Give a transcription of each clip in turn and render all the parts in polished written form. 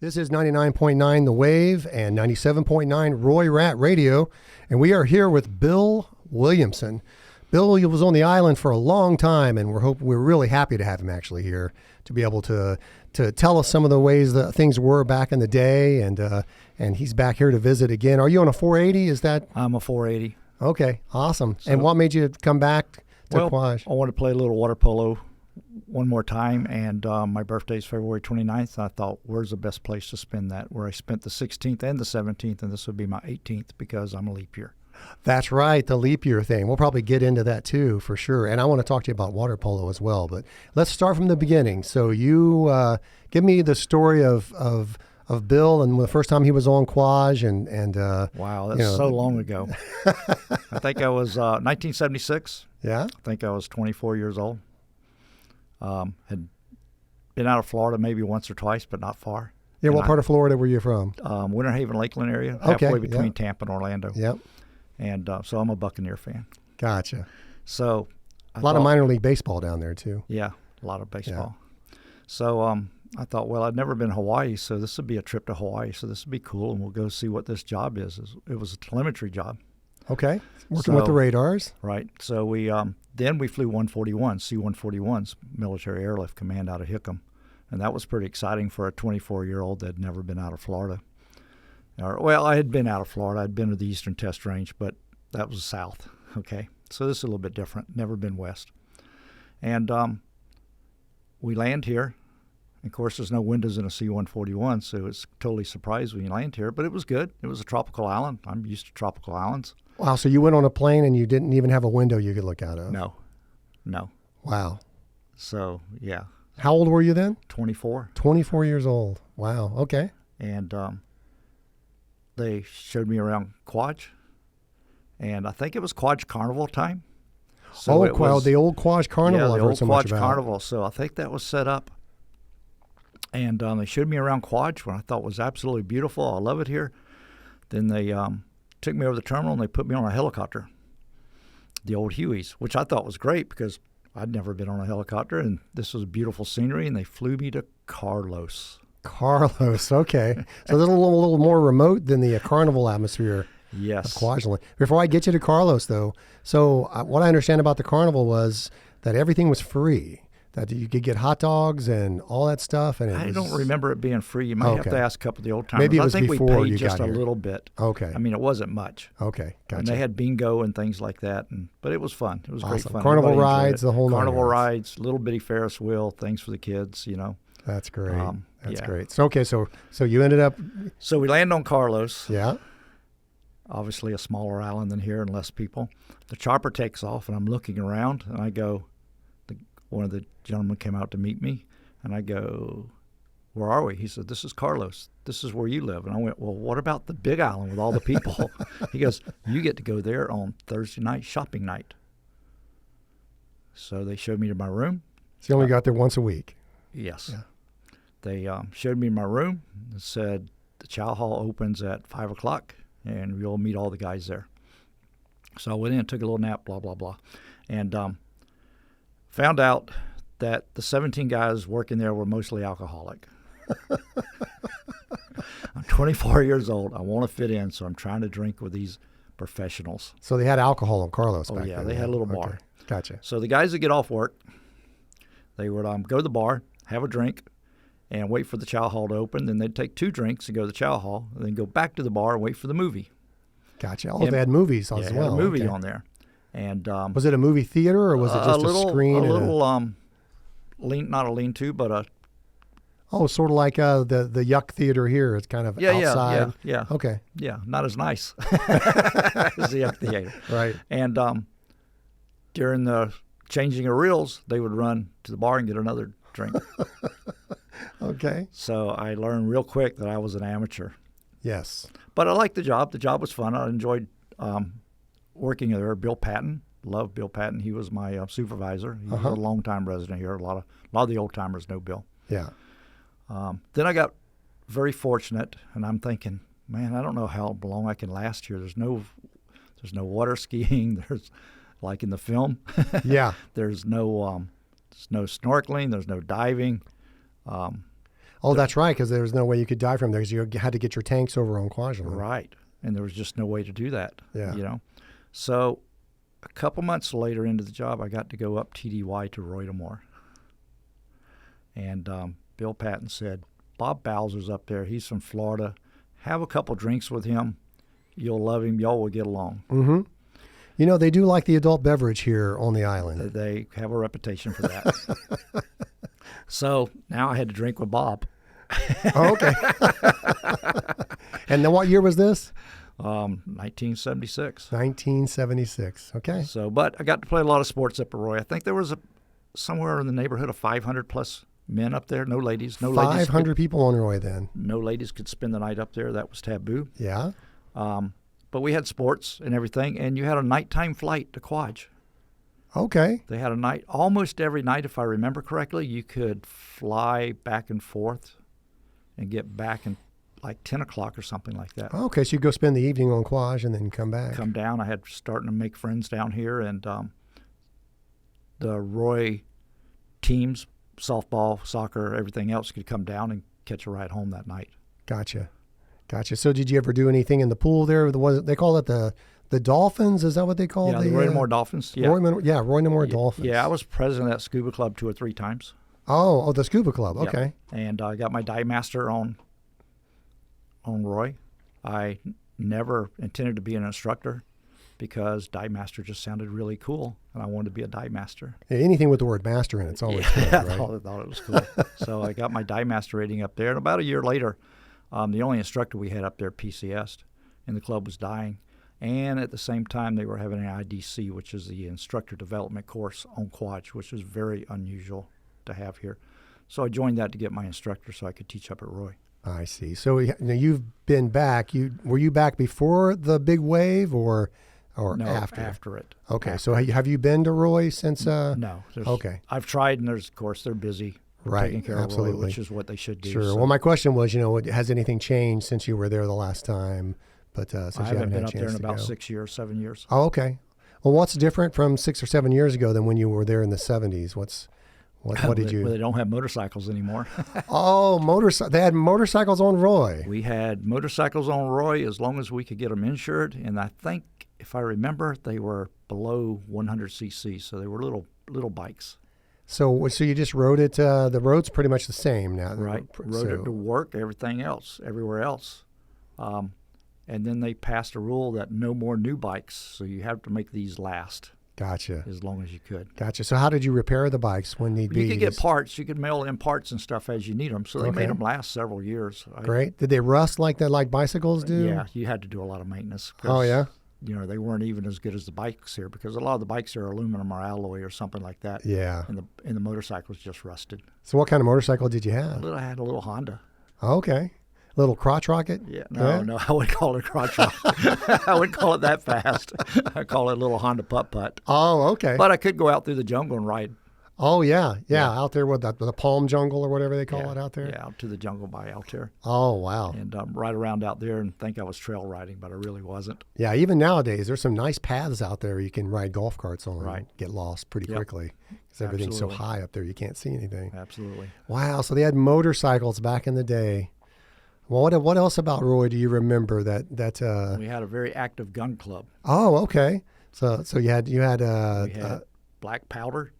This is 99.9 The Wave and 97.9 Roy Rat Radio, and we are here with Bill Williamson. Bill was on the island for a long time, and we're really happy to have him actually here to be able to tell us some of the ways that things were back in the day, and he's back here to visit again. Are you on a 480? Is that? I'm a 480. Okay, awesome. So, and what made you come back to Quaj? I wanted to play a little water polo one more time, and my birthday is February 29th. I thought, where's the best place to spend that? Where I spent the 16th and the 17th, and this would be my 18th because I'm a leap year. That's right, the leap year thing. We'll probably get into that too, for sure. And I want to talk to you about water polo as well. But let's start from the beginning. So you give me the story of Bill and the first time he was on Quaj. And wow, that's so long ago. I think I was 1976. Yeah? I think I was 24 years old. Had been out of Florida maybe once or twice, but not far. Yeah, what part of Florida were you from? Winter Haven, Lakeland area, halfway between yep. Tampa and Orlando. Yep. And so I'm a Buccaneer fan. Gotcha. So a lot of minor league baseball down there too. Yeah, a lot of baseball. Yeah. So I thought, well, I'd never been to Hawaii, so this would be a trip to Hawaii. So this would be cool, and we'll go see what this job is. It was a telemetry job. Okay, working with the radars. Right. So we then we flew 141, C-141s, Military Airlift Command out of Hickam. And that was pretty exciting for a 24-year-old that had never been out of Florida. Well, I had been out of Florida. I'd been to the Eastern Test Range, but that was south, okay? So this is a little bit different. Never been west. And we land here. Of course, there's no windows in a C-141, so it's totally surprised when you land here. But it was good. It was a tropical island. I'm used to tropical islands. Wow, so you went on a plane and you didn't even have a window you could look out of? No. Wow. So, yeah. How old were you then? 24. 24 years old. Wow, okay. And they showed me around Quaj, and I think it was Quaj Carnival time. So the old Quaj Carnival. Yeah, I've the heard old so much Quaj about. Carnival. So I think that was set up, and they showed me around Quaj, what I thought was absolutely beautiful. I love it here. Then they took me over the terminal, and they put me on a helicopter, the old Hueys, which I thought was great because I'd never been on a helicopter, and this was beautiful scenery, and they flew me to Carlos. Carlos, okay. So this is a little more remote than the Carnival atmosphere. Yes. Of Kwajalein. Before I get you to Carlos, though, so what I understand about the Carnival was that everything was free, that you could get hot dogs and all that stuff. And I don't remember it being free. You might have to ask a couple of the old timers. Maybe it was I think before we paid you just got a here. little bit. Okay. I mean, it wasn't much. Okay, gotcha. And they had bingo and things like that, but it was fun. It was great fun. Carnival rides, the whole Carnival nine rides, little bitty Ferris wheel, things for the kids, That's great. That's yeah. great. So, okay, so you ended up. So we land on Carlos. Yeah. Obviously a smaller island than here and less people. The chopper takes off, and I'm looking around, and I go, one of the gentlemen came out to meet me, and I go, where are we? He said, this is Carlos. This is where you live. And I went, well, what about the big island with all the people? He goes, you get to go there on Thursday night, shopping night. So they showed me to my room. So you only got there once a week? Yes. Yeah. They showed me my room and said, the chow hall opens at 5 o'clock, and you'll meet all the guys there. So I went in, took a little nap, blah, blah, blah. And found out that the 17 guys working there were mostly alcoholic. I'm 24 years old. I want to fit in, so I'm trying to drink with these professionals. So they had alcohol on Carlos back yeah, then. they had a little bar. Okay. Gotcha. So the guys that get off work, they would go to the bar, have a drink, and wait for the chow hall to open. Then they'd take 2 drinks and go to the chow hall, and then go back to the bar and wait for the movie. Gotcha. Oh, they had movies as well. Had a movie on there. And was it a movie theater or was it just a screen? A little not a lean-to, but a. Oh, sort of like the Yuck Theater here. It's kind of outside. Yeah. Okay. Yeah, not as nice as the Yuck Theater. Right. And during the changing of reels, they would run to the bar and get another drink. Okay. So I learned real quick that I was an amateur. Yes. But I liked the job. The job was fun. I enjoyed working there. Bill Patton. Loved Bill Patton. He was my supervisor. He was a long-time resident here. A lot of the old-timers know Bill. Yeah. Then I got very fortunate, and I'm thinking, man, I don't know how long I can last here. There's no water skiing. There's like in the film. Yeah. There's no snorkeling. There's no diving. Oh, that's right, because there was no way you could dive from there because you had to get your tanks over on Kwajalein. Right. And there was just no way to do that. Yeah. You know. So a couple months later into the job, I got to go up TDY to Roydamore. And Bill Patton said, Bob Bowser's up there. He's from Florida. Have a couple drinks with him. You'll love him. Y'all will get along. Mm-hmm. You know, they do like the adult beverage here on the island. They have a reputation for that. So now I had to drink with Bob. Oh, okay. And then what year was this? 1976. 1976. Okay. So, but I got to play a lot of sports up at Roy. I think there was somewhere in the neighborhood of 500 plus men up there. No ladies. 500 people on Roy then. No ladies could spend the night up there. That was taboo. Yeah. But we had sports and everything, and you had a nighttime flight to Quaj. Okay. They had a night, almost every night, if I remember correctly, you could fly back and forth and get back in like 10 o'clock or something like that. Okay, so you go spend the evening on Quaj and then come back. Come down. I had starting to make friends down here, and the Roy teams, softball, soccer, everything else could come down and catch a ride home that night. Gotcha. So did you ever do anything in the pool there? They call it the Dolphins? Is that what they call it? Yeah, the Roydamore Dolphins. Yeah, Roydamore Dolphins. Yeah, I was president of that scuba club 2 or 3 times. Oh, the scuba club. Okay. Yep. And I got my dive master on Roy. I never intended to be an instructor because dive master just sounded really cool, and I wanted to be a dive master. Yeah, anything with the word master in it's always good, right? I thought it was cool. So I got my dive master rating up there, and about a year later, the only instructor we had up there PCS'd, and the club was dying. And at the same time, they were having an IDC, which is the instructor development course on Quaj, which is very unusual to have here. So I joined that to get my instructor so I could teach up at Roy. I see. So now you've been back. Were you back before the big wave or No, after? After it. Okay. After. So have you been to Roy since? No. Okay. I've tried, and of course, they're busy. Right. Taking care Absolutely. of Roy, which is what they should do. Sure. So Well, my question was, has anything changed since you were there the last time? But since I you haven't been had a up there chance in to about go. 6 years, 7 years. Oh, okay. Well, what's different from 6 or 7 years ago than when you were there in the 70s? What did you? Well, they don't have motorcycles anymore. Oh, they had motorcycles on Roy. We had motorcycles on Roy as long as we could get them insured, and I think, if I remember, they were below 100 cc, so they were little bikes. So you just rode it. The road's pretty much the same now. Right. Rode it to work, everywhere else. And then they passed a rule that no more new bikes, so you have to make these last. Gotcha. As long as you could. Gotcha. So how did you repair the bikes when need be? You could get parts. You could mail in parts and stuff as you need them. So they Okay. made them last several years. Great. Did they rust like that, like bicycles do? Yeah, you had to do a lot of maintenance. Oh, yeah? They weren't even as good as the bikes here because a lot of the bikes are aluminum or alloy or something like that. Yeah. And the motorcycles just rusted. So what kind of motorcycle did you have? I had a little Honda. Okay. Little crotch rocket? Yeah, no, I would call it a crotch rocket. I wouldn't call it that fast. I call it a little Honda putt-putt. Oh, okay. But I could go out through the jungle and ride. Oh, yeah. Out there with the palm jungle or whatever they call it out there? Yeah, out to the jungle by out there. Oh, wow. And ride around out there and think I was trail riding, but I really wasn't. Yeah, even nowadays, there's some nice paths out there you can ride golf carts on Right. and get lost pretty quickly because everything's Absolutely. so high up there you can't see anything. Absolutely. Wow, so they had motorcycles back in the day. Well, what else about Roy do you remember that We had a very active gun club. Oh, okay. So you had We had black powder.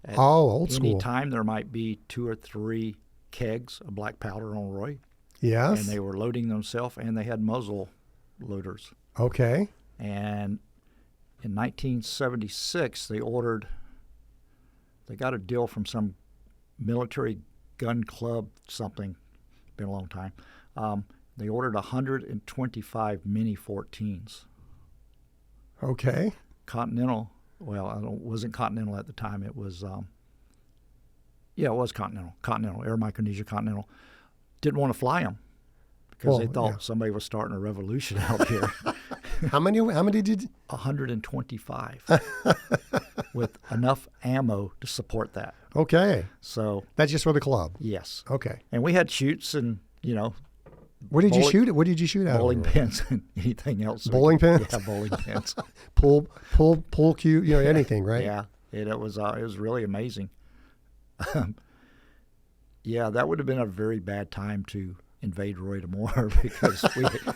At old school. Any time there might be 2 or 3 kegs of black powder on Roy. Yes. And they were loading themselves, and they had muzzle loaders. Okay. And in 1976, they got a deal from some military gun club, something, been a long time. They ordered 125 Mini 14s. Okay. Continental, well, it wasn't Continental at the time. It was, it was Continental, Air Micronesia Continental. Didn't want to fly them because they thought somebody was starting a revolution out here. How many did you? 125 with enough ammo to support that. Okay. So That's just for the club. yes. Okay. And we had shoots and, Where did you shoot it? What did you shoot out bowling of? pins and anything else. Bowling pins? Yeah, bowling pins. Pull cue, anything, right? Yeah. It was really amazing. Yeah, that would have been a very bad time to invade Roy de Moore because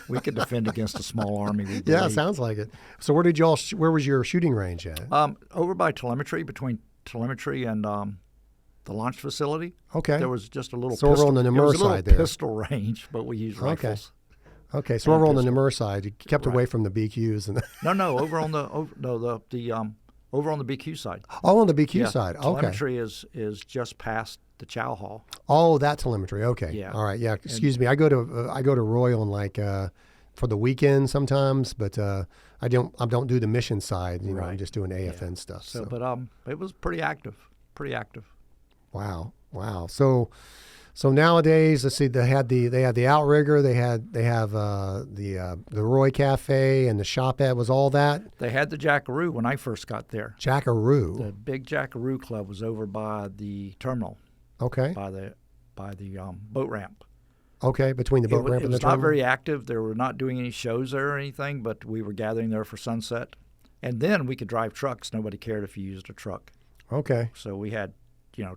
we could defend against a small army. We Yeah, believe. sounds like it. So where was your shooting range at? Over by telemetry, between telemetry and the launch facility. Okay. There was just a little So over on the Namur side there. pistol range, but we used rifles. Okay, so over on the Namur side, you kept away from the BQs and No, over on the over on the BQ side. oh, on the BQ Yeah, side. Okay. telemetry is just past the chow hall. Oh, that telemetry. Okay. Yeah. All right. Yeah. Excuse me. I go to Roy on for the weekend sometimes, but I don't do the mission side. You know, I'm Right. just doing AFN stuff. So, but it was pretty active. Pretty active. Wow. So nowadays, let's see, they had the outrigger, they have the Roy Cafe and the shopette. Was all that They had the Jackaroo when I first got there. Jackaroo? The big Jackaroo club was over by the terminal, Okay. by the boat ramp. Okay. Between the boat ramp It and the was not terminal. very active. They were not doing any shows there or anything, but we were gathering there for sunset. And then we could drive trucks. Nobody cared if you used a truck. Okay. So we had,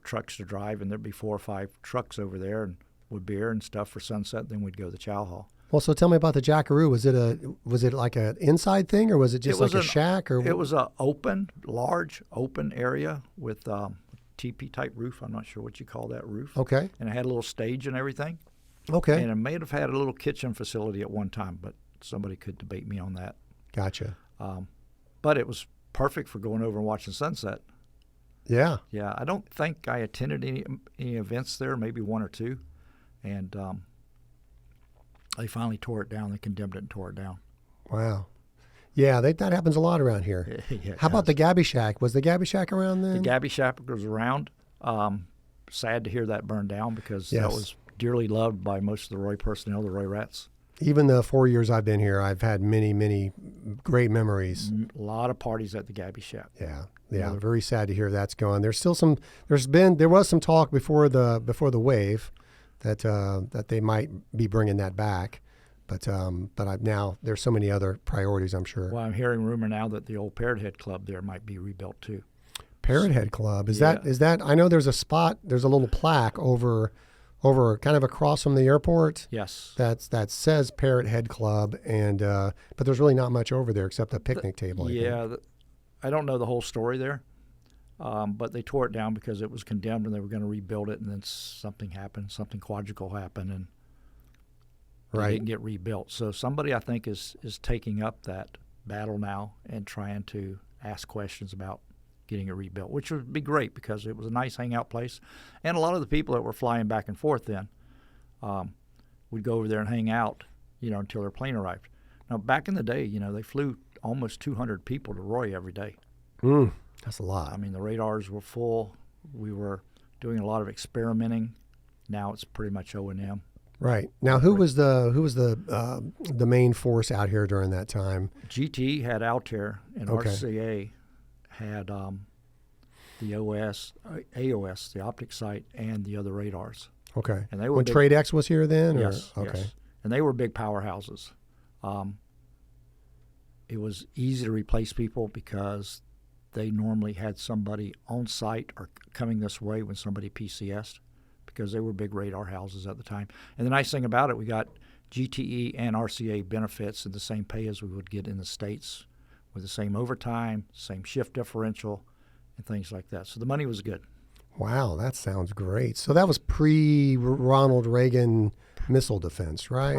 trucks to drive, and there'd be 4 or 5 trucks over there and with beer and stuff for sunset. Then we'd go to the chow hall. Well, so tell me about the Jackaroo. Was it like an inside thing, or was it just like a shack? Or it was a large open area with teepee type roof. I'm not sure what you call that roof. Okay. And it had a little stage and everything. Okay. And it may have had a little kitchen facility at one time, but somebody could debate me on that. Gotcha. But it was perfect for going over and watching sunset. Yeah. Yeah, I don't think I attended any events there, maybe 1 or 2, and they finally tore it down. They condemned it and tore it down. Wow. Yeah, that happens a lot around here. Yeah, How about the Gabby Shack? Was the Gabby Shack around then? the Gabby Shack was around? Sad to hear that burn down because that Yes. was dearly loved by most of the Roy personnel, the Roy Rats. Even the 4 years I've been here, I've had many great memories. A lot of parties at the Gabby Shack. Yeah. Very sad to hear that's gone. There was some talk before the wave that they might be bringing that back, but now there's so many other priorities. I'm sure. Well, I'm hearing rumor now that the old Parrot Head Club there might be rebuilt too. Parrot Head Club is Yeah. that? I know there's a spot. There's a little plaque over kind of across from the airport. Yes. That says Parrot Head Club, and but there's really not much over there except a picnic table. I think. Yeah, I don't know the whole story there, but they tore it down because it was condemned and they were going to rebuild it, and then something happened, something quadrical happened, and it didn't get rebuilt. So somebody, I think, is taking up that battle now and trying to ask questions about getting it rebuilt, which would be great because it was a nice hangout place, and a lot of the people that were flying back and forth then would go over there and hang out, until their plane arrived. Now, back in the day, they flew almost 200 people to Roy every day. That's a lot. I mean, the radars were full. We were doing a lot of experimenting. Now it's pretty much O&M. Right. Now, who was the main force out here during that time? GT had Altair, and Okay. RCA had the AOS, the optic sight, and the other radars. Okay. And they were when big- Trade X was here then? Yes. Or? Okay. Yes. And they were big powerhouses. It was easy to replace people because they normally had somebody on site or coming this way when somebody PCS'd because they were big radar houses at the time. And the nice thing about it, we got GTE and RCA benefits and the same pay as we would get in the States with the same overtime, same shift differential, and things like that. So the money was good. Wow, that sounds great. So that was pre-Ronald Reagan missile defense, right?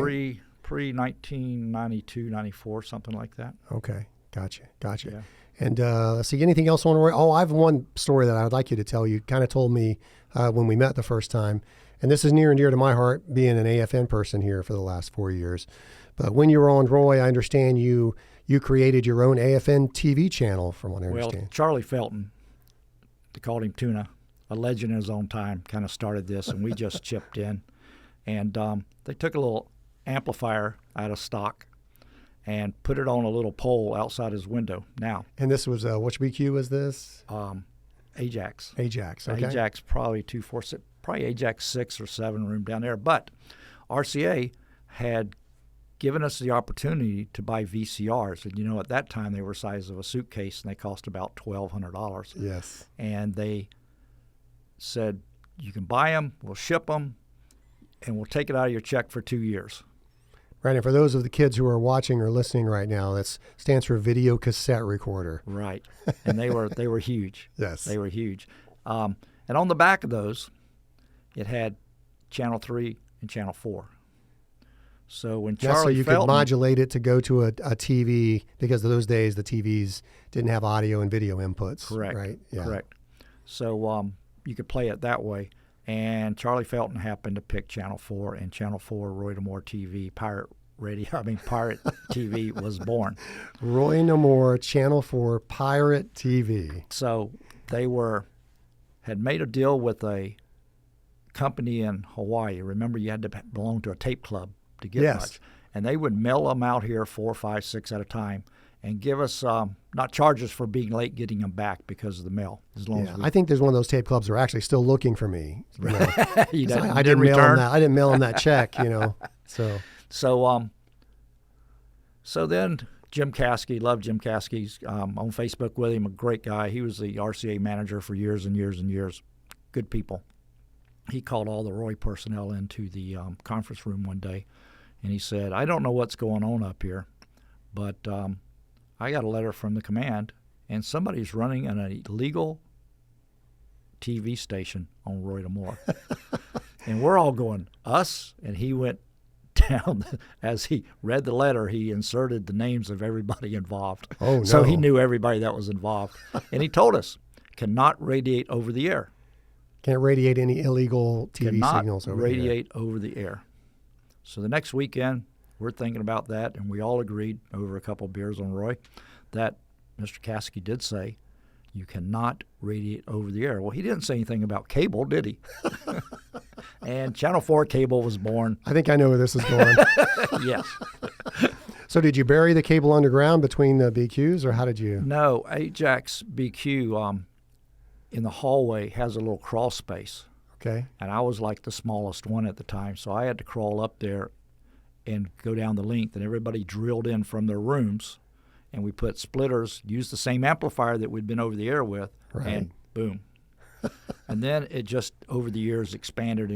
Pre-1992, 94, something like that. Okay, gotcha. Yeah. And let's see, anything else on Roy? Oh, I have one story that I'd like you to tell. You kind of told me when we met the first time, and this is near and dear to my heart, being an AFN person here for the last 4 years. But when you were on Roy, I understand you created your own AFN TV channel, from what I understand. Well, Charlie Felton, they called him Tuna, a legend in his own time, kind of started this, and we just chipped in. And they took a little amplifier out of stock and put it on a little pole outside his window. Now, And this was, which BQ was this? Ajax. Ajax, okay. Ajax probably 246, probably Ajax 6 or 7 room down there. But RCA had given us the opportunity to buy VCRs. And, at that time they were the size of a suitcase and they cost about $1,200. Yes. And they said, you can buy them, we'll ship them, and we'll take it out of your check for 2 years. Right, and for those of the kids who are watching or listening right now, that stands for video cassette recorder. Right, and they were huge. Yes. They were huge. And on the back of those, it had Channel 3 and Channel 4. So when Charlie so you Felton, could modulate it to go to a TV, because of those days the TVs didn't have audio and video inputs. Correct. Right. Yeah. Correct. So you could play it that way. And Charlie Felton happened to pick Channel 4, and Channel 4 Roy D'Amore TV, Parrot TV was born. Roy D'Amore, Channel 4, Pirate TV. So they had made a deal with a company in Hawaii. Remember, you had to belong to a tape club to get much. And they would mail them out here 4, 5, 6 at a time and give us, not charge us for being late getting them back because of the mail. As long as I think there's one of those tape clubs that are actually still looking for me. You know? I didn't mail return. them that. I didn't mail them that check, So then Jim Caskey, loved Jim Caskey's on Facebook with him, a great guy. He was the RCA manager for years and years and years. Good people. He called all the Roy personnel into the conference room one day, and he said, I don't know what's going on up here, but I got a letter from the command, and somebody's running an illegal TV station on Roy D'Amore. And we're all going, us? And he went down. As he read the letter, he inserted the names of everybody involved. Oh, no. So he knew everybody that was involved. And he told us, cannot radiate over the air. Can't radiate any illegal TV signals over radiate over the air. So the next weekend, we're thinking about that, and we all agreed over a couple of beers on Roy that Mr. Caskey did say, you cannot radiate over the air. Well, he didn't say anything about cable, did he? And Channel 4 cable was born. I think I know where this is going. Yes. So did you bury the cable underground between the BQs, or how did you? No, Ajax BQ in the hallway has a little crawl space. Okay. And I was like the smallest one at the time, so I had to crawl up there and go down the length, and everybody drilled in from their rooms, and we put splitters, used the same amplifier that we'd been over the air with, and boom. And then it just, over the years, expanded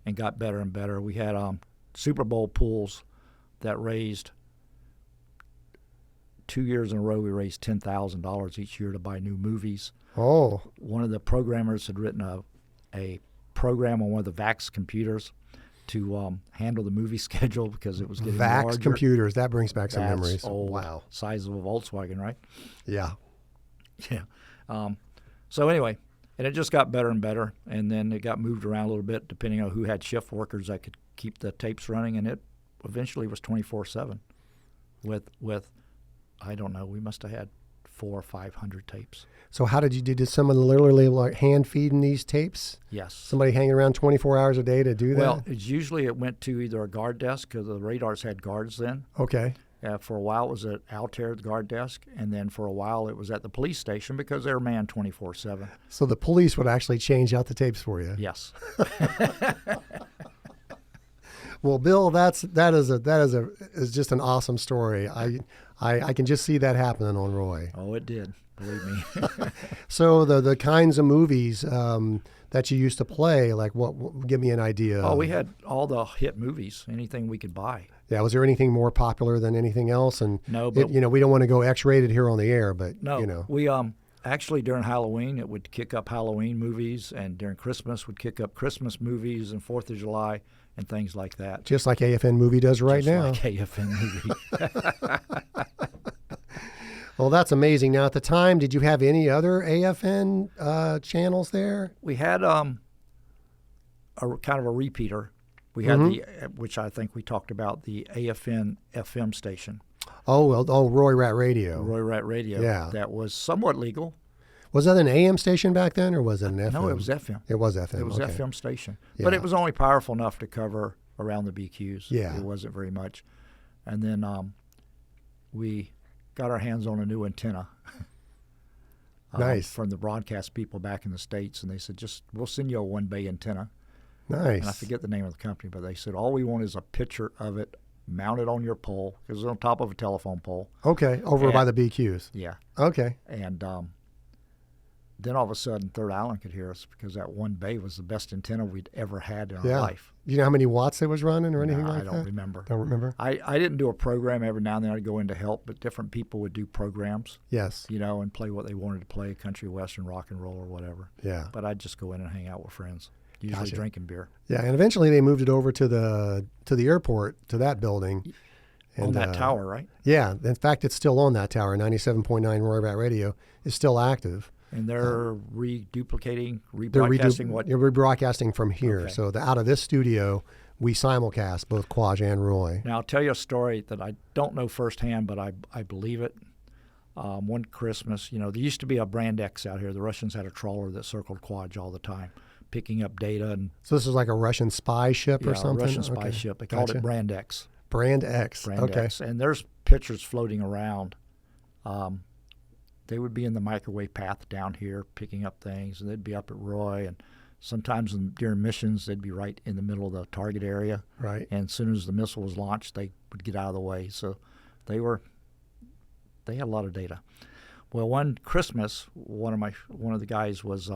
and got better and better. We had Super Bowl pools that raised, 2 years in a row, we raised $10,000 each year to buy new movies. Oh. One of the programmers had written a program on one of the VAX computers to handle the movie schedule because it was getting VAX larger. computers, that brings back some That's memories. old, Wow. size of a Volkswagen, right? Yeah. Yeah. So anyway, and it just got better and better, and then it got moved around a little bit depending on who had shift workers that could keep the tapes running, and it eventually was 24/7 with I don't know, we must have had 400 or 500 tapes. So how did someone literally like hand feeding these tapes? Yes. Somebody hanging around 24 hours a day to do that? Well, it went to either a guard desk, because the radars had guards then. Okay. For a while it was at Altair, the guard desk, and then for a while it was at the police station because they were manned 24/7. So the police would actually change out the tapes for you? Yes. Well, Bill, that is just an awesome story. I can just see that happening on Roy. Oh, it did. Believe me. So the kinds of movies that you used to play, like what? Give me an idea. Oh, we had all the hit movies, anything we could buy. Yeah, was there anything more popular than anything else? And no, but we don't want to go X-rated here on the air, but no, we actually during Halloween it would kick up Halloween movies, and during Christmas would kick up Christmas movies, and 4th of July and things like that. Just like AFN Movie does right now. Like AFN Movie. Well, that's amazing. Now, at the time, did you have any other AFN channels there? We had a kind of a repeater. We had which I think we talked about, the AFN FM station. Roy Rat Radio. Roy Rat Radio. Yeah. That was somewhat legal. Was that an AM station back then, or was it an FM? No, it was FM. It was FM. It was okay. FM station. Yeah. But it was only powerful enough to cover around the BQs. Yeah. It wasn't very much. And then we got our hands on a new antenna. Nice. From the broadcast people back in the States, and they said, we'll send you a 1-bay antenna. Nice. And I forget the name of the company, but they said, all we want is a picture of it mounted on your pole, because it's on top of a telephone pole. Okay, over by the BQs. Yeah. Okay. And then all of a sudden, Third Island could hear us because that one bay was the best antenna we'd ever had in our Yeah. life. You know how many watts it was running or anything Nah, like I that? don't remember. Don't remember? I didn't do a program. Every now and then I'd go in to help, but different people would do programs, Yes. and play what they wanted to play, country, western, rock and roll, or whatever. Yeah. But I'd just go in and hang out with friends, usually Gotcha. drinking beer. Yeah, and eventually they moved it over to the airport, to that building. On And, that tower, right? Yeah. In fact, it's still on that tower. 97.9 Roy Rat Radio is still active. And they're reduplicating, They're rebroadcasting what? You're rebroadcasting from here. Okay. So out of this studio, we simulcast both Quaj and Roy. Now, I'll tell you a story that I don't know firsthand, but I believe it. One Christmas, there used to be a Brand X out here. The Russians had a trawler that circled Quaj all the time, picking up data. And So this is like a Russian spy ship or a something? Russian spy Okay. ship. They called Gotcha. it Brand X. Brand X. Brand Okay. X. And there's pictures floating around. They would be in the microwave path down here picking up things, and they'd be up at Roy. And sometimes during missions, they'd be right in the middle of the target area. Right. And as soon as the missile was launched, they would get out of the way. So they had a lot of data. Well, one Christmas, one of the guys was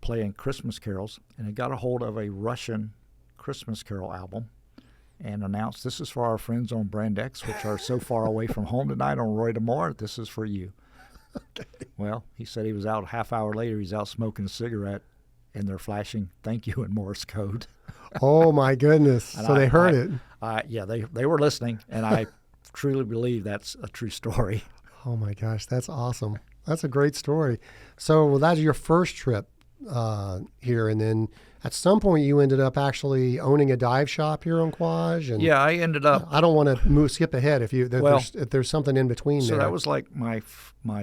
playing Christmas carols, and he got a hold of a Russian Christmas carol album and announced, "This is for our friends on Brand X, which are so far away from home tonight on Roy Demore. This is for you." Okay. Well, he said he was out a half hour later. He's out smoking a cigarette, and they're flashing "Thank you" in Morse code. Oh my goodness! So they heard it. Yeah, they were listening, and I truly believe that's a true story. Oh my gosh, that's awesome. That's a great story. So that's your first trip here, and then at some point you ended up actually owning a dive shop here on Quaj. And Yeah, I ended up. I don't want to skip ahead if there's something in between So there. that was like my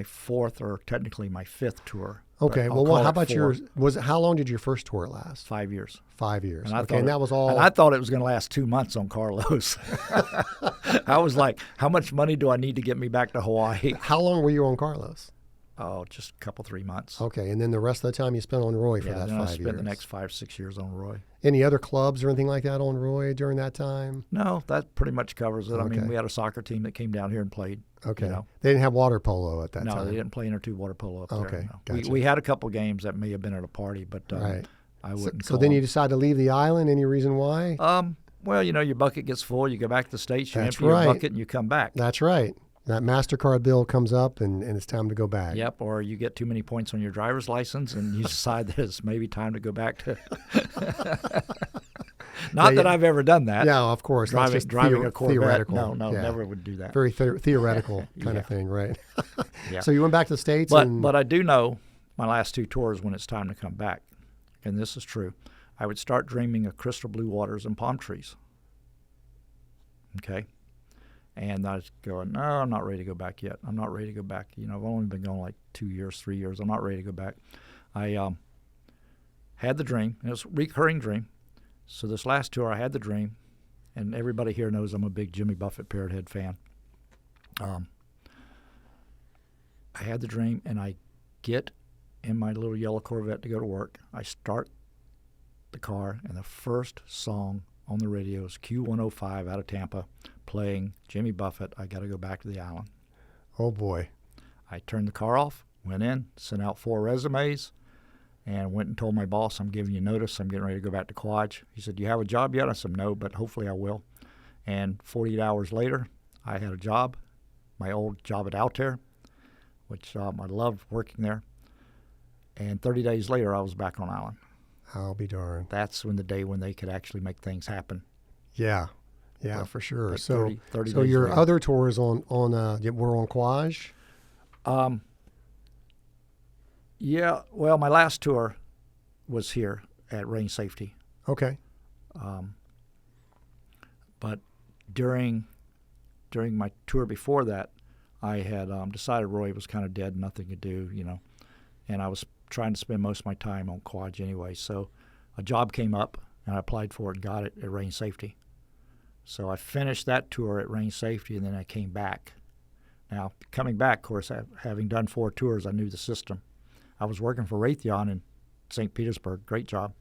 fourth, or technically my fifth tour. Okay. But I'll Well, call how it about four. how long did your first tour last? 5 years. 5 years. And I Okay, thought and that was all. And I thought it was going to last 2 months on Carlos. I was like, how much money do I need to get me back to Hawaii? How long were you on Carlos? Oh, just a couple, 3 months. Okay, and then the rest of the time you spent on Roy for Yeah, that then 5 I spent years. the next 5, 6 years on Roy. Any other clubs or anything like that on Roy during that time? No, that pretty much covers it. I mean, Okay. we had a soccer team that came down here and played. Okay. You know. They didn't have water polo at that No, time. they didn't play inner tube water polo up there. Okay, No. gotcha. We had a couple games that may have been at a party, but Right. I So, wouldn't so call then you them. decide to leave the island. Any reason why? Well, your bucket gets full. You go back to the States, you That's empty right. your bucket, and you come back. That's right. That MasterCard bill comes up and it's time to go back. Yep, or you get too many points on your driver's license, and you decide that it's maybe time to go back to. Not that I've ever done that. Yeah, of course. That's just driving a Corvette. theoretical. No, Yeah. never would do that. Very theoretical kind Yeah. of thing, right? Yeah. So you went back to the States But I do know my last 2 tours when it's time to come back, and this is true. I would start dreaming of crystal blue waters and palm trees. Okay? And I was going, no, I'm not ready to go back yet. I'm not ready to go back. I've only been going like 2 years, 3 years. I'm not ready to go back. I had the dream. It was a recurring dream. So this last tour, I had the dream, and everybody here knows I'm a big Jimmy Buffett Parrot Head fan. I had the dream, and I get in my little yellow Corvette to go to work. I start the car, and the first song on the radio is Q105 out of Tampa, playing Jimmy Buffett, "I Got to Go Back to the Island." Oh, boy. I turned the car off, went in, sent out 4 resumes, and went and told my boss, "I'm giving you notice. I'm getting ready to go back to Quaj." He said, "Do you have a job yet?" I said, "No, but hopefully I will." And 48 hours later, I had a job, my old job at Altair, which I loved working there. And 30 days later, I was back on island. I'll be darned. That's when they could actually make things happen. Yeah. Yeah, But- for sure. but So, 30 so days your later. other tours were on Quaj? Yeah, well, my last tour was here at Range Safety. Okay. But during my tour before that, I had decided Roy was kind of dead, nothing to do, and I was trying to spend most of my time on Quaj anyway. So a job came up, and I applied for it and got it at Range Safety. So I finished that tour at Range Safety, and then I came back. Now, coming back, of course, having done 4 tours, I knew the system. I was working for Raytheon in St. Petersburg. Great job.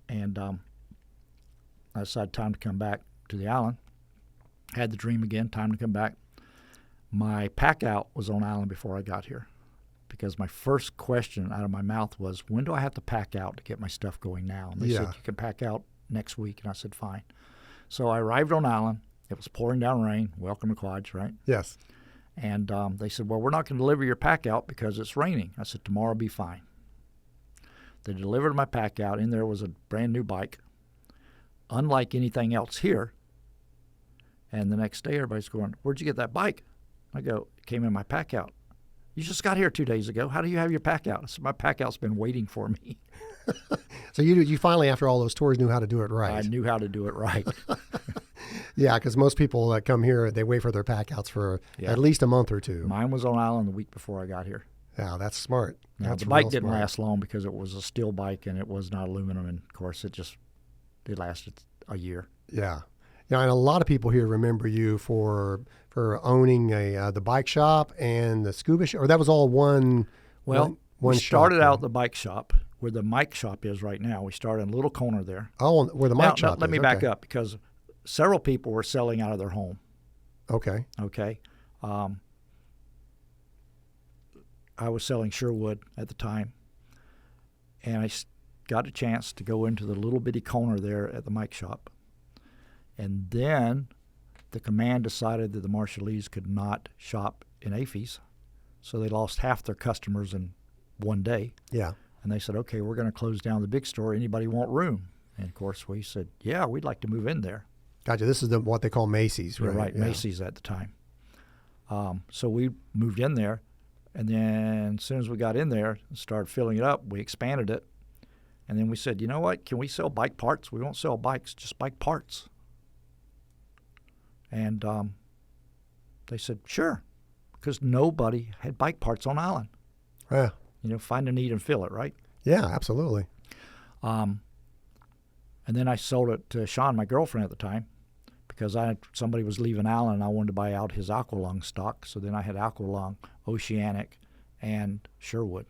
And I decided time to come back to the island. Had the dream again, time to come back. My Packout was on island before I got here because my first question out of my mouth was, when do I have to pack out to get my stuff going now? And they said, you can pack out next week. And I said, fine. So I arrived on island. It was pouring down rain. Welcome to Quads, right? Yes. And they said, well, we're not going to deliver your pack out because it's raining. I said, tomorrow will be fine. They delivered my pack out. In there was a brand new bike, unlike anything else here. And the next day, everybody's going, where'd you get that bike? I go, it came in my pack out. You just got here 2 days ago. How do you have your pack out? I said, my pack out's been waiting for me. So you finally, after all those tours, knew how to do it right. I knew how to do it right. Yeah, because most people that come here, they wait for their pack outs for at least a month or two. Mine was on island the week before I got here. Yeah, that's smart. Now, the bike didn't last long because it was a steel bike and it was not aluminum. And, of course, it lasted a year. Yeah. Yeah, and a lot of people here remember you for owning the bike shop and the scuba shop, or that was all one. Well, one we started shop, out the bike shop where the mic shop is right now. We started in a little corner there. Oh, where the mic shop is. Let me back up because several people were selling out of their home. Okay. Okay. I was selling Sherwood at the time, and I got a chance to go into the little bitty corner there at the mic shop. And then the command decided that the Marshallese could not shop in AFES, so they lost half their customers in one day. Yeah. And they said, okay, we're going to close down the big store. Anybody want room? And, of course, we said, yeah, we'd like to move in there. Gotcha. This is what they call Macy's, right? Right, yeah. Macy's at the time. So we moved in there, and then as soon as we got in there and started filling it up, we expanded it. And then we said, you know what, can we sell bike parts? We won't sell bikes, just bike parts. And they said, sure, because nobody had bike parts on island. Yeah. Find a need and fill it, right? Yeah, absolutely. And then I sold it to Sean, my girlfriend at the time, because somebody was leaving island and I wanted to buy out his Aqualung stock. So then I had Aqualung, Oceanic, and Sherwood.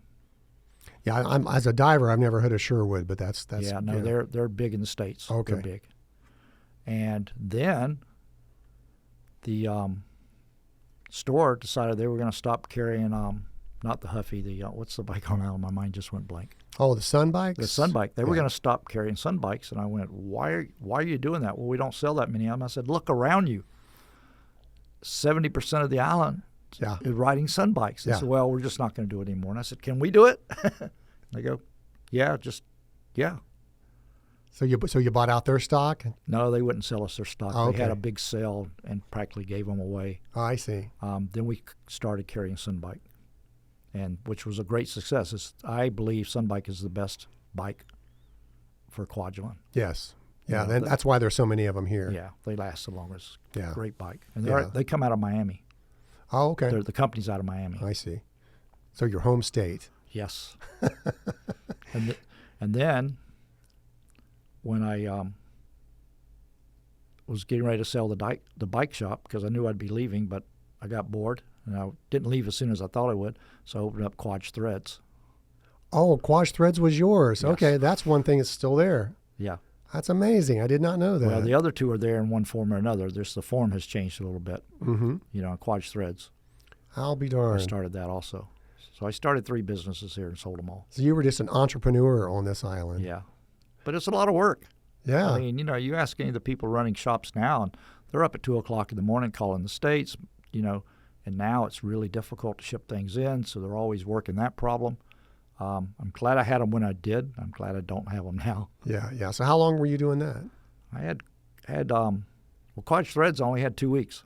Yeah, as a diver, I've never heard of Sherwood, but that's yeah. No, they're big in the States. Okay. They're big. And then the store decided they were going to stop carrying not the Huffy, what's the bike on island? My mind just went blank. Oh, the sun bikes? The sun bike. They were going to stop carrying sun bikes, and I went, why are you doing that? Well, we don't sell that many of them. I said, look around you. 70% of the island is riding sun bikes. They said, well, we're just not going to do it anymore. And I said, can we do it? They go, yeah. So you bought out their stock? No, they wouldn't sell us their stock. Oh, okay. They had a big sale and practically gave them away. Oh, I see. Then we started carrying Sunbike, which was a great success. I believe Sunbike is the best bike for Kwajalein. Yes. Yeah, that's why there's so many of them here. Yeah, they last the longest. Yeah. Great bike. And they come out of Miami. Oh, okay. The company's out of Miami. I see. So your home state. Yes. and then when I was getting ready to sell the bike shop because I knew I'd be leaving, but I got bored, and I didn't leave as soon as I thought I would, so I opened up Quaj Threads. Oh, Quaj Threads was yours. Yes. Okay, that's one thing that's still there. Yeah. That's amazing. I did not know that. Well, the other two are there in one form or another. The form has changed a little bit, mm-hmm. On Quaj Threads. I'll be darned. I started that also. So I started 3 businesses here and sold them all. So you were just an entrepreneur on this island. Yeah. But it's a lot of work. Yeah. I mean, you ask any of the people running shops now, and they're up at 2 o'clock in the morning calling the States, and now it's really difficult to ship things in, so they're always working that problem. I'm glad I had them when I did. I'm glad I don't have them now. Yeah. So how long were you doing that? I had Quaj Threads only had 2 weeks,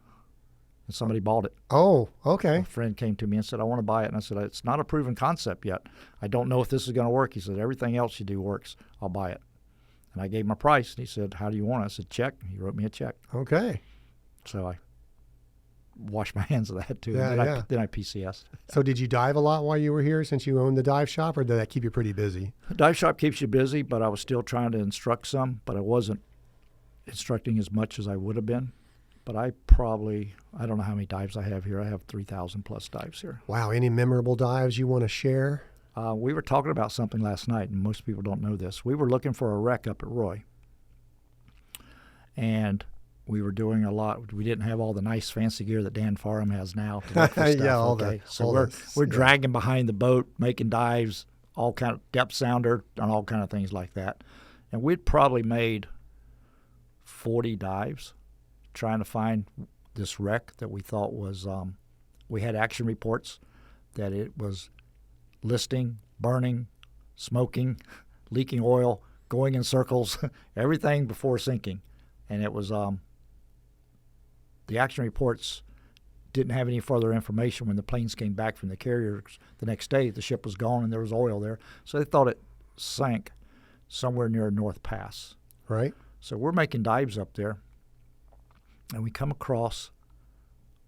and somebody bought it. Oh, okay. A friend came to me and said, I want to buy it. And I said, it's not a proven concept yet. I don't know if this is going to work. He said, everything else you do works. I'll buy it. And I gave him a price. And he said, how do you want it? I said, check. He wrote me a check. Okay. So I washed my hands of that, too. Yeah, and then I PCS'd. So did you dive a lot while you were here since you owned the dive shop, or did that keep you pretty busy? The dive shop keeps you busy, but I was still trying to instruct some, but I wasn't instructing as much as I would have been. But I don't know how many dives I have here. I have 3,000 plus dives here. Wow. Any memorable dives you want to share? We were talking about something last night, and most people don't know this. We were looking for a wreck up at Roy. And we were doing a lot. We didn't have all the nice fancy gear that Dan Farham has now to look for stuff. Yeah, we're dragging behind the boat, making dives, all kind of depth sounder, and all kind of things like that. And we'd probably made 40 dives trying to find this wreck that we thought was. We had action reports that it was listing, burning, smoking, leaking oil, going in circles, everything before sinking. And it was the action reports didn't have any further information. When the planes came back from the carriers the next day, the ship was gone and there was oil there. So they thought it sank somewhere near North Pass. Right. So we're making dives up there, and we come across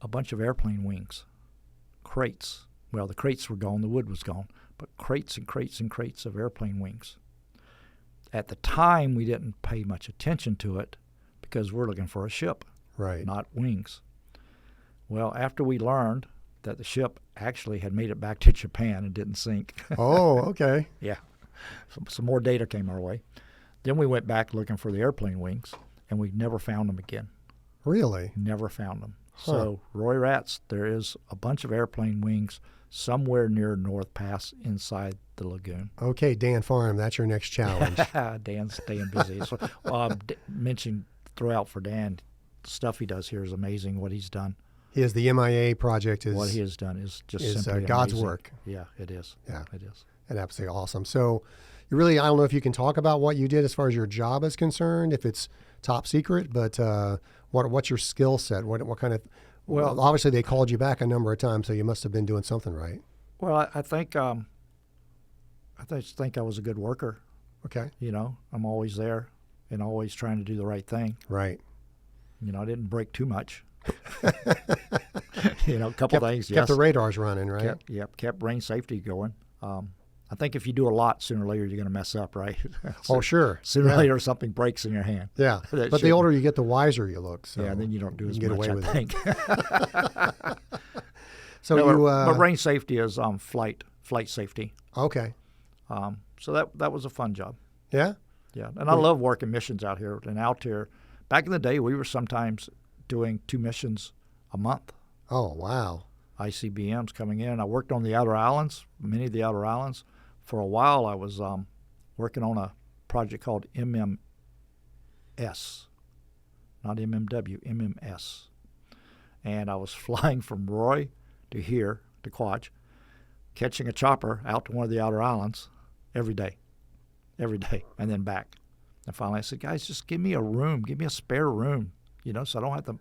a bunch of airplane wings, crates. Well, the crates were gone, the wood was gone, but crates and crates and crates of airplane wings. At the time, we didn't pay much attention to it because we're looking for a ship, Right. not wings. Well, after we learned that the ship actually had made it back to Japan and didn't sink. Oh, okay. Yeah. Some more data came our way. Then we went back looking for the airplane wings, and we never found them again. Really? Never found them. Huh. So, Roy Rat's, there is a bunch of airplane wings somewhere near North Pass inside the lagoon. Okay, Dan Farham, that's your next challenge. Dan's staying busy. So, mentioned throughout for Dan, the stuff he does here is amazing. What he's done, The MIA project what he has done is just simply God's amazing. work. Yeah, it is. Yeah. It is. And absolutely awesome. So you really, I don't know if you can talk about what you did as far as your job is concerned, if it's top secret, but what's your skill set? What kind of, well, obviously they called you back a number of times, so you must have been doing something right. Well, I think I just think I was a good worker. Okay. You know, I'm always there and always trying to do the right thing. Right. You know, I didn't break too much. You know, a couple things. Kept the radars running, right? Kept range safety going. I think if you do a lot, sooner or later you're going to mess up, right? So oh, sure. Sooner or later something breaks in your hand. Yeah. But the older you get, the wiser you look. So yeah, then you don't do as get much, away with I think. So no, but range safety is flight safety. Okay. So that was a fun job. Yeah? Yeah, and I love working missions out here. And out here, back in the day, we were sometimes doing 2 missions a month. Oh, wow. ICBMs coming in. I worked on the outer islands, many of the outer islands. For a while, I was working on a project called MMS, not MMW, MMS. And I was flying from Roy to here, to Quach, catching a chopper out to one of the outer islands every day, and then back. And finally I said, guys, just give me a room, give me a spare room, you know, so I don't have to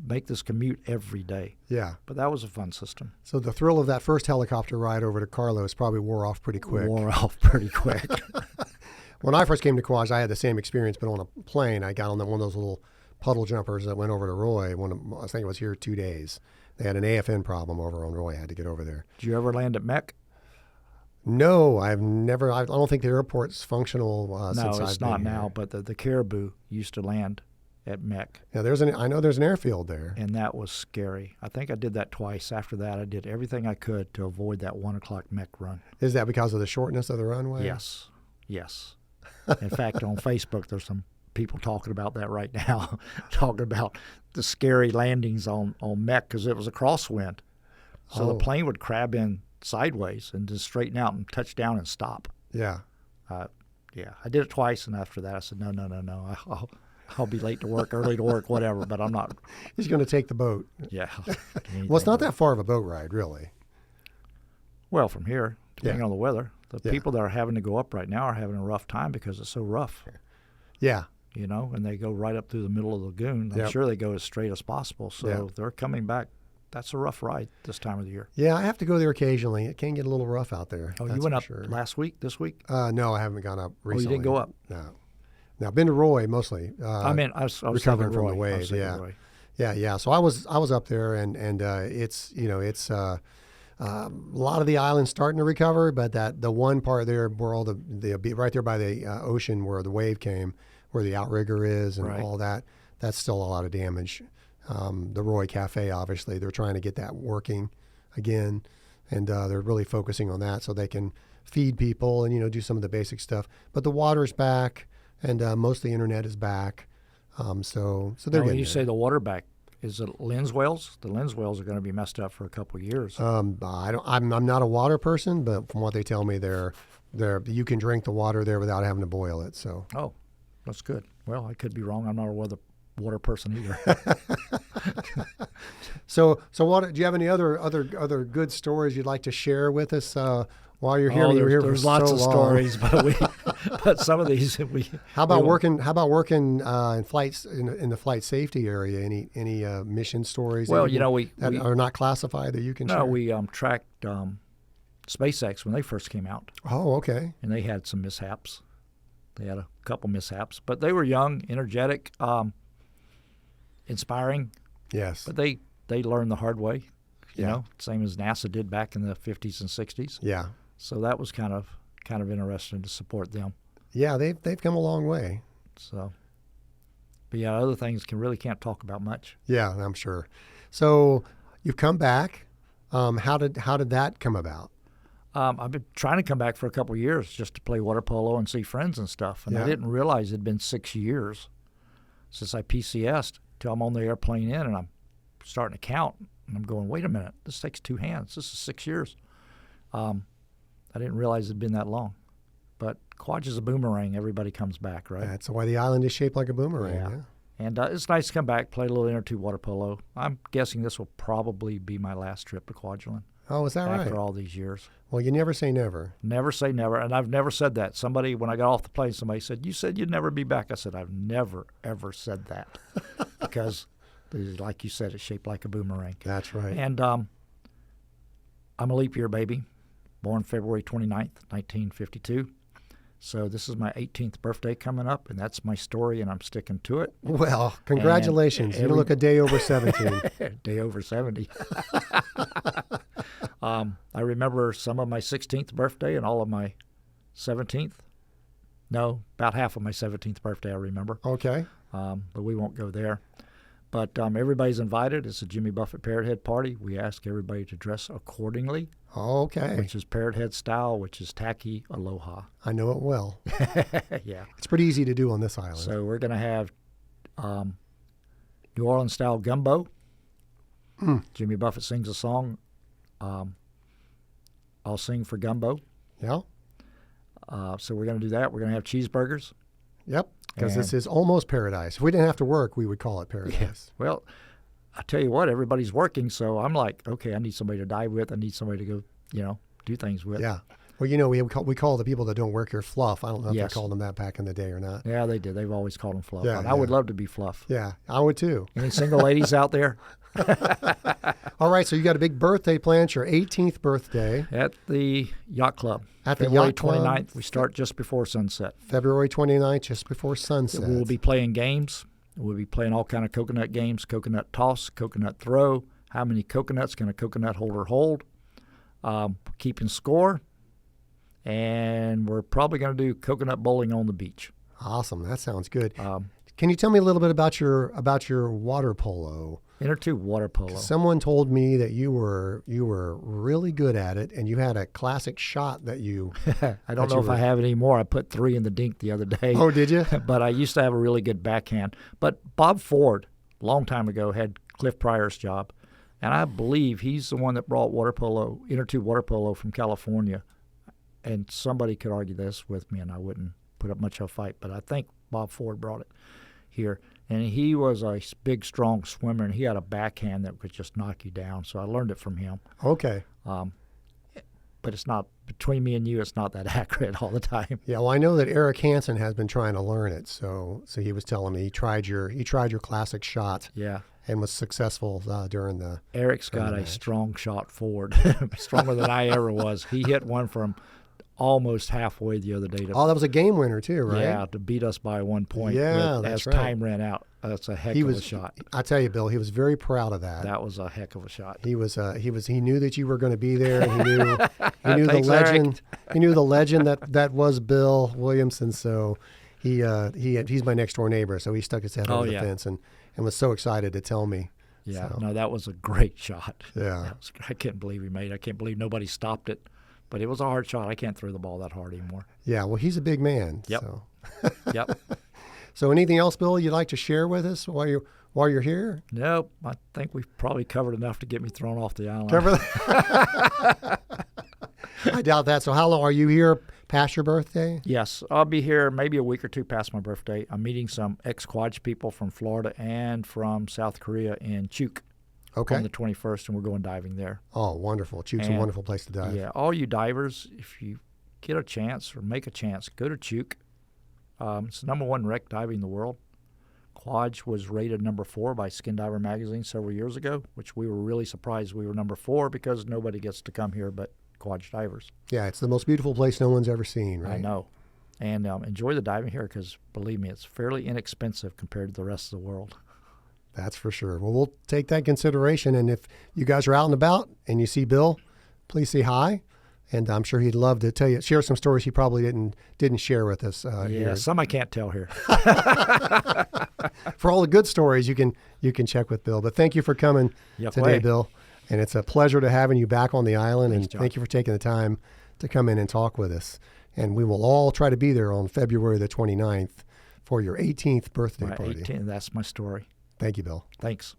make this commute every day. Yeah. But that was a fun system. So the thrill of that first helicopter ride over to Carlos probably wore off pretty quick. When I first came to Quaj, I had the same experience, but on a plane. I got on one of those little puddle jumpers that went over to Roy. I think it was here 2 days. They had an AFN problem over on Roy. I had to get over there. Did you ever land at Mech? No, I've never. I don't think the airport's functional since I've been here. No, it's not now, but the Caribou used to land at Mech. Yeah, I know there's an airfield there. And that was scary. I think I did that twice. After that, I did everything I could to avoid that 1 o'clock Mech run. Is that because of the shortness of the runway? Yes. In fact, on Facebook, there's some people talking about that right now, talking about the scary landings on Mech because it was a crosswind. So the plane would crab in sideways and just straighten out and touch down and stop. Yeah. Yeah. I did it twice, and after that, I said, no. I'll be late to work, early to work, whatever, but I'm not. He's going to take the boat. Yeah. Well, it's not that far of a boat ride, really. Well, from here, depending on the weather. The Yeah. people that are having to go up right now are having a rough time because it's so rough. Yeah. You know, and they go right up through the middle of the lagoon. I'm Yep. sure they go as straight as possible. So Yep. they're coming back. That's a rough ride this time of the year. Yeah, I have to go there occasionally. It can get a little rough out there. Oh, that's you went for up sure. last week, this week? No, I haven't gone up recently. Oh, you didn't go up? No. Now, been to Roy mostly. I was recovering thinking from Roy. the I wave. was thinking Yeah. Roy. Yeah. So I was up there, and it's a lot of the island's starting to recover, but the one part there where all the right there by the ocean where the wave came, where the outrigger is and Right. all that, that's still a lot of damage. The Roy Cafe, obviously, they're trying to get that working again, and they're really focusing on that so they can feed people and do some of the basic stuff. But the water's back, and most of the internet is back. So they're Now, when getting you there. say the water back, is it lens wells? The lens wells are going to be messed up for a couple of years. I'm not a water person, but from what they tell me, you can drink the water there without having to boil it. So Oh, that's good. Well, I could be wrong. I'm not a water person either. so what? Do you have any other good stories you'd like to share with us while you're here? Oh, You're here there's for lots so of long. stories, but some of these we. How about we won't- working in flights in the flight safety area? Any mission stories? Well, that are not classified that you can share? No, we tracked SpaceX when they first came out, Oh, okay. and they had some mishaps. They had a couple mishaps, but they were young, energetic, inspiring. Yes. But they learned the hard way, same as NASA did back in the 50s and 60s. Yeah. So that was kind of interesting to support them. Yeah, they've come a long way. So, but yeah, other things can't talk about much. Yeah, I'm sure. So you've come back. How did that come about? I've been trying to come back for a couple of years just to play water polo and see friends and stuff, and Yeah. I didn't realize it had been 6 years since I PCS'd till I'm on the airplane in, and I'm starting to count, and I'm going, wait a minute, this takes 2 hands. This is 6 years. I didn't realize it had been that long. But Quad's is a boomerang. Everybody comes back, right? That's why the island is shaped like a boomerang. Yeah. Yeah. And it's nice to come back, play a little inner tube water polo. I'm guessing this will probably be my last trip to Kwajalein Oh, is that after right? all these years. Well, you never say never. Never say never, and I've never said that. Somebody, when I got off the plane, somebody said, "You said you'd never be back." I said, "I've never, ever said that," because, like you said, it's shaped like a boomerang. That's right. And I'm a leap year baby, born February 29th, 1952. So this is my 18th birthday coming up, and that's my story, and I'm sticking to it. Well, congratulations. You look a day over 17. Day over 70. I remember some of my 16th birthday and all of my 17th. No, about half of my 17th birthday I remember. Okay. But we won't go there. But everybody's invited. It's a Jimmy Buffett Parrot Head party. We ask everybody to dress accordingly, Okay. which is Parrot Head style, which is tacky aloha. I know it well. Yeah. It's pretty easy to do on this island. So we're going to have New Orleans style gumbo. Jimmy Buffett sings a song. I'll sing for gumbo. Yeah. So we're going to do that. We're going to have cheeseburgers. Yep. Because this And- is almost paradise. If we didn't have to work, we would call it paradise. Well, I tell you what, everybody's working, so I'm like, okay, I need somebody to dive with. I need somebody to go, do things with. Yeah. Well, we call the people that don't work here fluff. I don't know if Yes. they called them that back in the day or not. Yeah, they did. They've always called them fluff. Yeah, and I would yeah. love to be fluff. Yeah, I would too. Any single ladies out there? All right, so you got a big birthday planned, your 18th birthday, At the Yacht Club. At the February Yacht Club? 29th. We start just before sunset. February 29th, just before sunset. We'll be playing games. We'll be playing all kind of coconut games, coconut toss, coconut throw. How many coconuts can a coconut holder hold? Keeping score. And we're probably going to do coconut bowling on the beach. Awesome. That sounds good. Can you tell me a little bit about your water polo? Inner tube water polo. Someone told me that you were really good at it, and you had a classic shot that you. I don't know if I have any more. I put 3 in the dink the other day. Oh, did you? But I used to have a really good backhand. But Bob Ford, a long time ago, had Cliff Pryor's job. And I believe he's the one that brought water polo, inner tube water polo from California. And somebody could argue this with me, and I wouldn't put up much of a fight. But I think Bob Ford brought it here. And he was a big, strong swimmer, and he had a backhand that could just knock you down. So I learned it from him. Okay. But it's not, between me and you, it's not that accurate all the time. Yeah, well, I know that Eric Hansen has been trying to learn it. So he was telling me he tried your classic shot Yeah. and was successful during the. Eric's got a strong shot forward, stronger than I ever was. He hit one from almost halfway the other day. Oh, that was a game winner too, right? Yeah, to beat us by 1 point. Yeah, that's as right. time ran out. That's a heck of a shot. I tell you, Bill, he was very proud of that. That was a heck of a shot. He knew that you were going to be there. And he knew the Thanks, legend. He knew the legend that was Bill Williamson. So he's my next door neighbor. So he stuck his head over the fence and was so excited to tell me. Yeah, So, no, that was a great shot. yeah. I can't believe he made it. I can't believe nobody stopped it. But it was a hard shot. I can't throw the ball that hard anymore. Yeah. Well, he's a big man. Yep. So. Yep. So anything else, Bill, you'd like to share with us while you're here? Nope. I think we've probably covered enough to get me thrown off the island. Cover that? I doubt that. So how long are you here past your birthday? Yes, I'll be here maybe a week or two past my birthday. I'm meeting some ex-Quads people from Florida and from South Korea in Chuuk on the 21st, and we're going diving there. Oh, wonderful. Chuuk's a wonderful place to dive. Yeah, all you divers, if you get a chance or make a chance, go to Chuuk. It's the #1 wreck diving in the world. Quads was rated #4 by Skin Diver magazine several years ago, which we were really surprised we were #4 because nobody gets to come here but Quads divers. Yeah, it's the most beautiful place no one's ever seen, right? I know. And enjoy the diving here because, believe me, it's fairly inexpensive compared to the rest of the world. That's for sure. Well, we'll take that consideration. And if you guys are out and about and you see Bill, please say hi. And I'm sure he'd love to share some stories he probably didn't share with us. Here. Some I can't tell here. For all the good stories, you can check with Bill. But thank you for coming today, Bill. And it's a pleasure to having you back on the island. Thanks, and John. Thank you for taking the time to come in and talk with us. And we will all try to be there on February the 29th for your 18th birthday party. 18th, that's my story. Thank you, Bill. Thanks.